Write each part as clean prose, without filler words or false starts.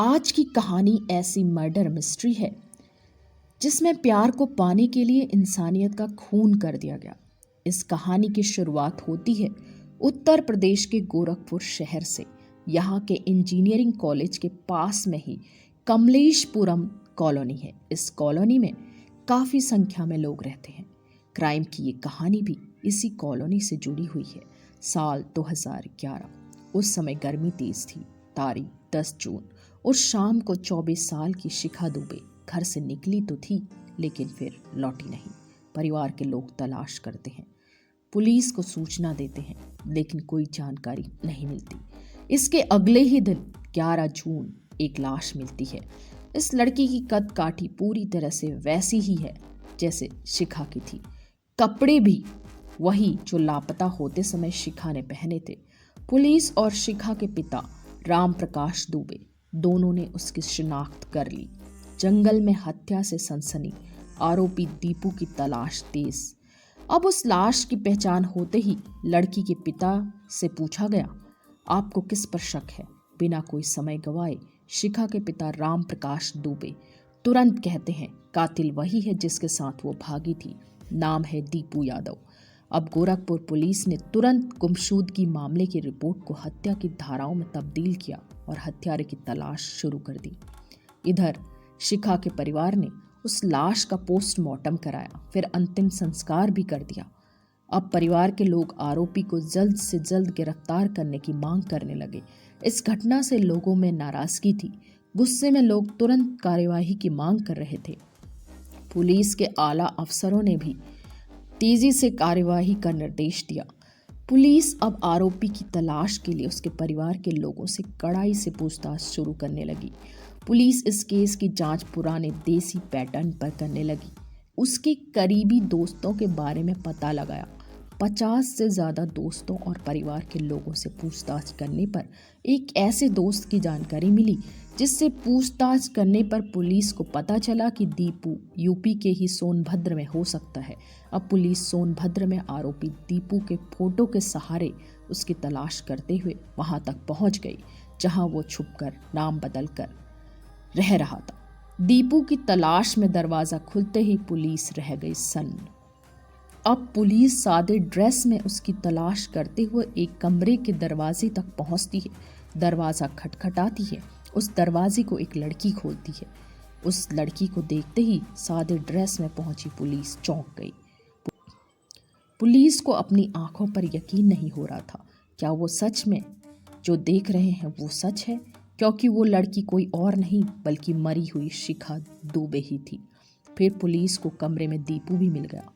आज की कहानी ऐसी मर्डर मिस्ट्री है जिसमें प्यार को पाने के लिए इंसानियत का खून कर दिया गया। इस कहानी की शुरुआत होती है उत्तर प्रदेश के गोरखपुर शहर से। यहाँ के इंजीनियरिंग कॉलेज के पास में ही कमलेशपुरम कॉलोनी है। इस कॉलोनी में काफ़ी संख्या में लोग रहते हैं। क्राइम की ये कहानी भी इसी कॉलोनी से जुड़ी हुई है। साल 2011, उस समय गर्मी तेज थी। तारीख 10 जून और शाम को 24 साल की शिखा दुबे घर से निकली तो थी, लेकिन फिर लौटी नहीं। परिवार के लोग तलाश करते हैं, पुलिस को सूचना देते हैं, लेकिन कोई जानकारी नहीं मिलती। इसके अगले ही दिन 11 जून एक लाश मिलती है। इस लड़की की कद काठी पूरी तरह से वैसी ही है जैसे शिखा की थी। कपड़े भी वही जो लापता होते समय शिखा ने पहने थे। पुलिस और शिखा के पिता राम प्रकाश दुबे दोनों ने उसकी शिनाख्त कर ली। जंगल में हत्या से सनसनी, आरोपी दीपू की तलाश तेज। अब उस लाश की पहचान होते ही लड़की के पिता से पूछा गया, आपको किस पर शक है? बिना कोई समय गवाए शिखा के पिता राम प्रकाश दुबे तुरंत कहते हैं, कातिल वही है जिसके साथ वो भागी थी। नाम है दीपू यादव। अब गोरखपुर पुलिस ने तुरंत गुमशुदगी मामले की रिपोर्ट को हत्या की धाराओं में तब्दील किया और हत्यारे की तलाश शुरू कर दी। इधर शिखा के परिवार ने उस लाश का पोस्टमार्टम कराया, फिर अंतिम संस्कार भी कर दिया। अब परिवार के लोग आरोपी को जल्द से जल्द गिरफ्तार करने की मांग करने लगे। इस घटना से लोगों में नाराजगी थी। गुस्से में लोग तुरंत कार्यवाही की मांग कर रहे थे। पुलिस के आला अफसरों ने भी तेजी से कार्यवाही का निर्देश दिया। पुलिस अब आरोपी की तलाश के लिए उसके परिवार के लोगों से कड़ाई से पूछताछ शुरू करने लगी। पुलिस इस केस की जांच पुराने देसी पैटर्न पर करने लगी। उसके करीबी दोस्तों के बारे में पता लगाया। 50 से ज़्यादा दोस्तों और परिवार के लोगों से पूछताछ करने पर एक ऐसे दोस्त की जानकारी मिली जिससे पूछताछ करने पर पुलिस को पता चला कि दीपू यूपी के ही सोनभद्र में हो सकता है। अब पुलिस सोनभद्र में आरोपी दीपू के फोटो के सहारे उसकी तलाश करते हुए वहां तक पहुंच गई जहां वो छुपकर नाम बदलकर रह रहा था। दीपू की तलाश में दरवाजा खुलते ही पुलिस रह गई सन्न। अब पुलिस सादे ड्रेस में उसकी तलाश करते हुए एक कमरे के दरवाजे तक पहुंचती है। दरवाजा खटखटाती है। उस दरवाजे को एक लड़की खोलती है। उस लड़की को देखते ही सादे ड्रेस में पहुंची पुलिस चौंक गई। पुलिस को अपनी आंखों पर यकीन नहीं हो रहा था। क्या वो सच में जो देख रहे हैं वो सच है? क्योंकि वो लड़की कोई और नहीं बल्कि मरी हुई शिखा दुबे ही थी। फिर पुलिस को कमरे में दीपू भी मिल गया।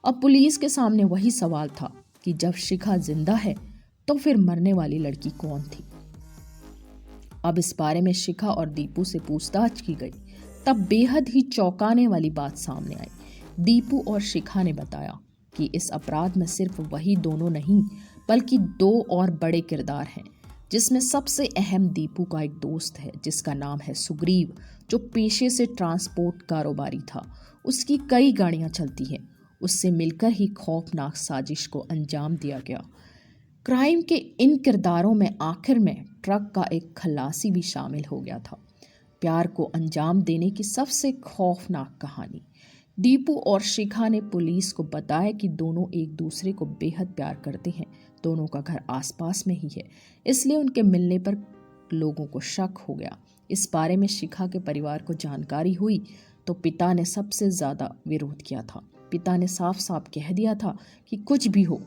अब पुलिस के सामने वही सवाल था कि जब शिखा जिंदा है तो फिर मरने वाली लड़की कौन थी? अब इस बारे में शिखा और दीपू से पूछताछ की गई। तब बेहद ही चौंकाने वाली बात सामने आई। दीपू और शिखा ने बताया कि इस अपराध में सिर्फ वही दोनों नहीं बल्कि 2 और बड़े किरदार हैं, जिसमें सबसे अहम दीपू का एक दोस्त है जिसका नाम है सुग्रीव, जो पेशे से ट्रांसपोर्ट कारोबारी था। उसकी कई गाड़ियां चलती हैं। उससे मिलकर ही खौफनाक साजिश को अंजाम दिया गया। क्राइम के इन किरदारों में आखिर में ट्रक का एक खलासी भी शामिल हो गया था। प्यार को अंजाम देने की सबसे खौफनाक कहानी। दीपू और शिखा ने पुलिस को बताया कि दोनों एक दूसरे को बेहद प्यार करते हैं। दोनों का घर आसपास में ही है, इसलिए उनके मिलने पर लोगों को शक हो गया। इस बारे में शिखा के परिवार को जानकारी हुई तो पिता ने सबसे ज़्यादा विरोध किया था। पिता ने साफ साफ कह दिया था कि कुछ भी हो,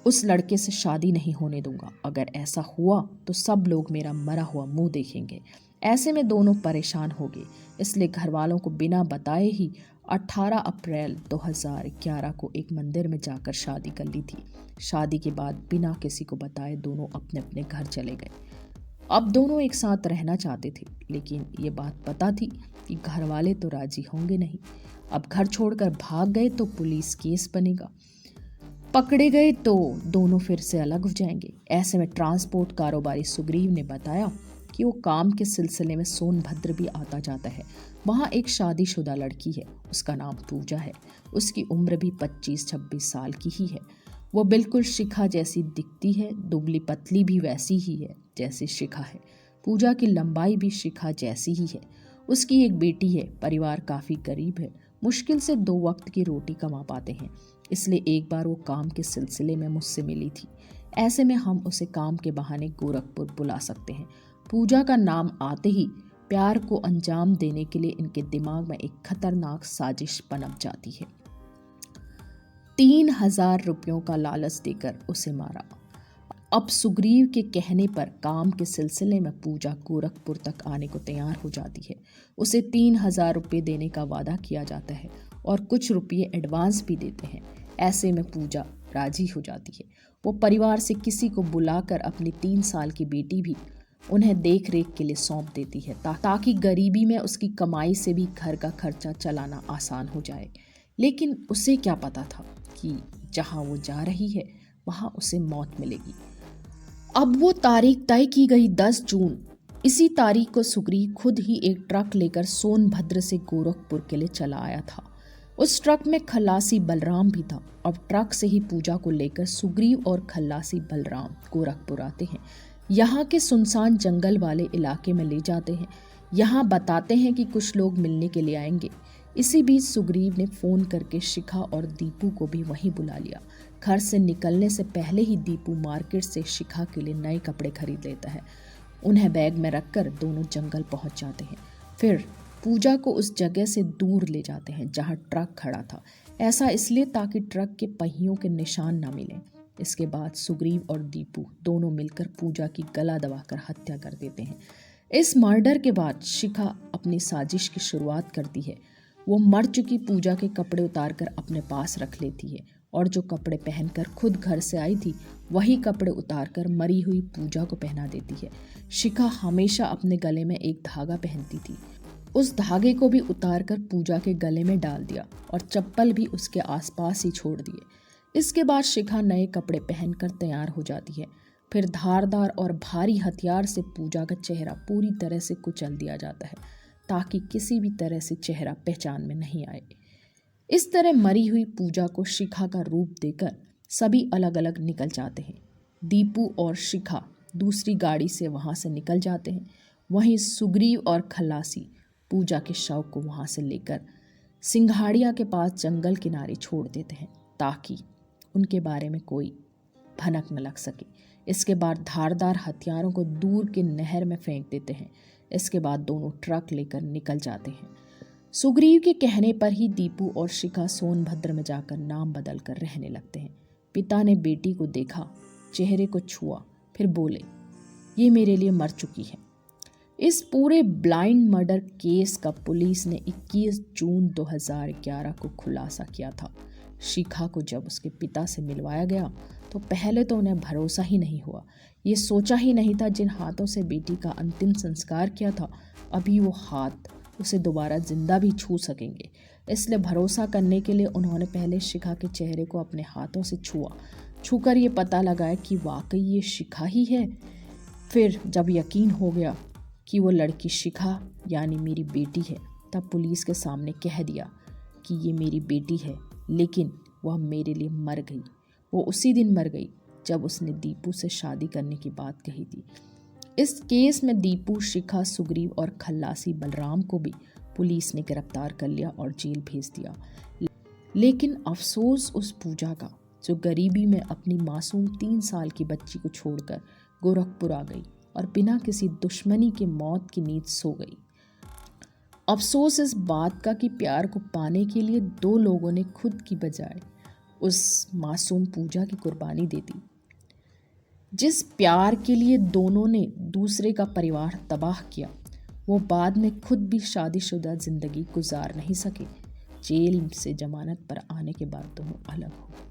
उस लड़के से शादी नहीं होने दूंगा। अगर ऐसा हुआ तो सब लोग मेरा मरा हुआ मुंह देखेंगे। ऐसे में दोनों परेशान हो गए, इसलिए घर वालों को बिना बताए ही 18 अप्रैल 2011 को एक मंदिर में जाकर शादी कर ली थी। शादी के बाद बिना किसी को बताए दोनों अपने अपने घर चले गए। अब दोनों एक साथ रहना चाहते थे, लेकिन ये बात पता थी कि घर वाले तो राजी होंगे नहीं। अब घर छोड़कर भाग गए तो पुलिस केस बनेगा, पकड़े गए तो दोनों फिर से अलग हो जाएंगे। ऐसे में ट्रांसपोर्ट कारोबारी सुग्रीव ने बताया कि वो काम के सिलसिले में सोनभद्र भी आता जाता है। वहाँ एक शादीशुदा लड़की है, उसका नाम पूजा है। उसकी उम्र भी 25-26 साल की ही है। वो बिल्कुल शिखा जैसी दिखती है, दुबली पतली भी वैसी ही है जैसी शिखा है। पूजा की लंबाई भी शिखा जैसी ही है। उसकी एक बेटी है, परिवार काफ़ी गरीब है, मुश्किल से 2 वक्त की रोटी कमा पाते हैं। इसलिए एक बार वो काम के सिलसिले में मुझसे मिली थी। ऐसे में हम उसे काम के बहाने गोरखपुर बुला सकते हैं। पूजा का नाम आते ही प्यार को अंजाम देने के लिए इनके दिमाग में एक खतरनाक साजिश पनप जाती है। 3,000 रुपयों का लालच देकर उसे मारा। अब सुग्रीव के कहने पर काम के सिलसिले में पूजा गोरखपुर तक आने को तैयार हो जाती है। उसे 3,000 रुपये देने का वादा किया जाता है और कुछ रुपये एडवांस भी देते हैं। ऐसे में पूजा राजी हो जाती है। वो परिवार से किसी को बुलाकर अपनी 3 साल की बेटी भी उन्हें देख रेख के लिए सौंप देती है ताकि गरीबी में उसकी कमाई से भी घर का खर्चा चलाना आसान हो जाए। लेकिन उसे क्या पता था कि जहाँ वो जा रही है वहाँ उसे मौत मिलेगी। अब वो तारीख तय की गई 10 जून। इसी तारीख को सुग्रीव खुद ही एक ट्रक लेकर सोनभद्र से गोरखपुर के लिए चला आया था। उस ट्रक में खल्लासी बलराम भी था। अब ट्रक से ही पूजा को लेकर सुग्रीव और खल्लासी बलराम गोरखपुर आते हैं। यहाँ के सुनसान जंगल वाले इलाके में ले जाते हैं। यहाँ बताते हैं कि कुछ लोग मिलने के लिए आएंगे। इसी बीच सुग्रीव ने फ़ोन करके शिखा और दीपू को भी वहीं बुला लिया। घर से निकलने से पहले ही दीपू मार्केट से शिखा के लिए नए कपड़े खरीद लेता है। उन्हें बैग में रखकर दोनों जंगल पहुंच जाते हैं। फिर पूजा को उस जगह से दूर ले जाते हैं जहां ट्रक खड़ा था। ऐसा इसलिए ताकि ट्रक के पहियों के निशान न मिलें। इसके बाद सुग्रीव और दीपू दोनों मिलकर पूजा की गला दबाकर हत्या कर देते हैं। इस मर्डर के बाद शिखा अपनी साजिश की शुरुआत करती है। वो मर चुकी पूजा के कपड़े उतारकर अपने पास रख लेती है और जो कपड़े पहनकर खुद घर से आई थी वही कपड़े उतारकर मरी हुई पूजा को पहना देती है। शिखा हमेशा अपने गले में एक धागा पहनती थी। उस धागे को भी उतारकर पूजा के गले में डाल दिया और चप्पल भी उसके आसपास ही छोड़ दिए। इसके बाद शिखा नए कपड़े पहनकर तैयार हो जाती है। फिर धारदार और भारी हथियार से पूजा का चेहरा पूरी तरह से कुचल दिया जाता है ताकि किसी भी तरह से चेहरा पहचान में नहीं आए। इस तरह मरी हुई पूजा को शिखा का रूप देकर सभी अलग अलग निकल जाते हैं। दीपू और शिखा दूसरी गाड़ी से वहाँ से निकल जाते हैं। वहीं सुग्रीव और खल्लासी पूजा के शव को वहाँ से लेकर सिंघाड़िया के पास जंगल किनारे छोड़ देते हैं ताकि उनके बारे में कोई भनक न लग सके। इसके बाद धारदार हथियारों को दूर के नहर में फेंक देते हैं। इसके बाद दोनों ट्रक लेकर निकल जाते हैं। सुग्रीव के कहने पर ही दीपू और शिखा सोनभद्र में जाकर नाम बदल कर रहने लगते हैं। पिता ने बेटी को देखा, चेहरे को छुआ, फिर बोले, ये मेरे लिए मर चुकी है। इस पूरे ब्लाइंड मर्डर केस का पुलिस ने 21 जून 2011 को खुलासा किया था। शिखा को जब उसके पिता से मिलवाया गया तो पहले तो उन्हें भरोसा ही नहीं हुआ। ये सोचा ही नहीं था जिन हाथों से बेटी का अंतिम संस्कार किया था अभी वो हाथ उसे दोबारा जिंदा भी छू सकेंगे। इसलिए भरोसा करने के लिए उन्होंने पहले शिखा के चेहरे को अपने हाथों से छूकर ये पता लगाया कि वाकई ये शिखा ही है। फिर जब यकीन हो गया कि वो लड़की शिखा यानी मेरी बेटी है, तब पुलिस के सामने कह दिया कि ये मेरी बेटी है, लेकिन वह मेरे लिए मर गई। वो उसी दिन मर गई जब उसने दीपू से शादी करने की बात कही थी। इस केस में दीपू, शिखा, सुग्रीव और खल्लासी बलराम को भी पुलिस ने गिरफ्तार कर लिया और जेल भेज दिया। लेकिन अफसोस उस पूजा का जो गरीबी में अपनी मासूम 3 साल की बच्ची को छोड़कर गोरखपुर आ गई और बिना किसी दुश्मनी के मौत की नींद सो गई। अफसोस इस बात का कि प्यार को पाने के लिए 2 लोगों ने खुद की बजाय उस मासूम पूजा की कुर्बानी दे दी। जिस प्यार के लिए दोनों ने दूसरे का परिवार तबाह किया, वो बाद में खुद भी शादीशुदा जिंदगी गुजार नहीं सके। जेल से जमानत पर आने के बाद दोनों अलग हो गए।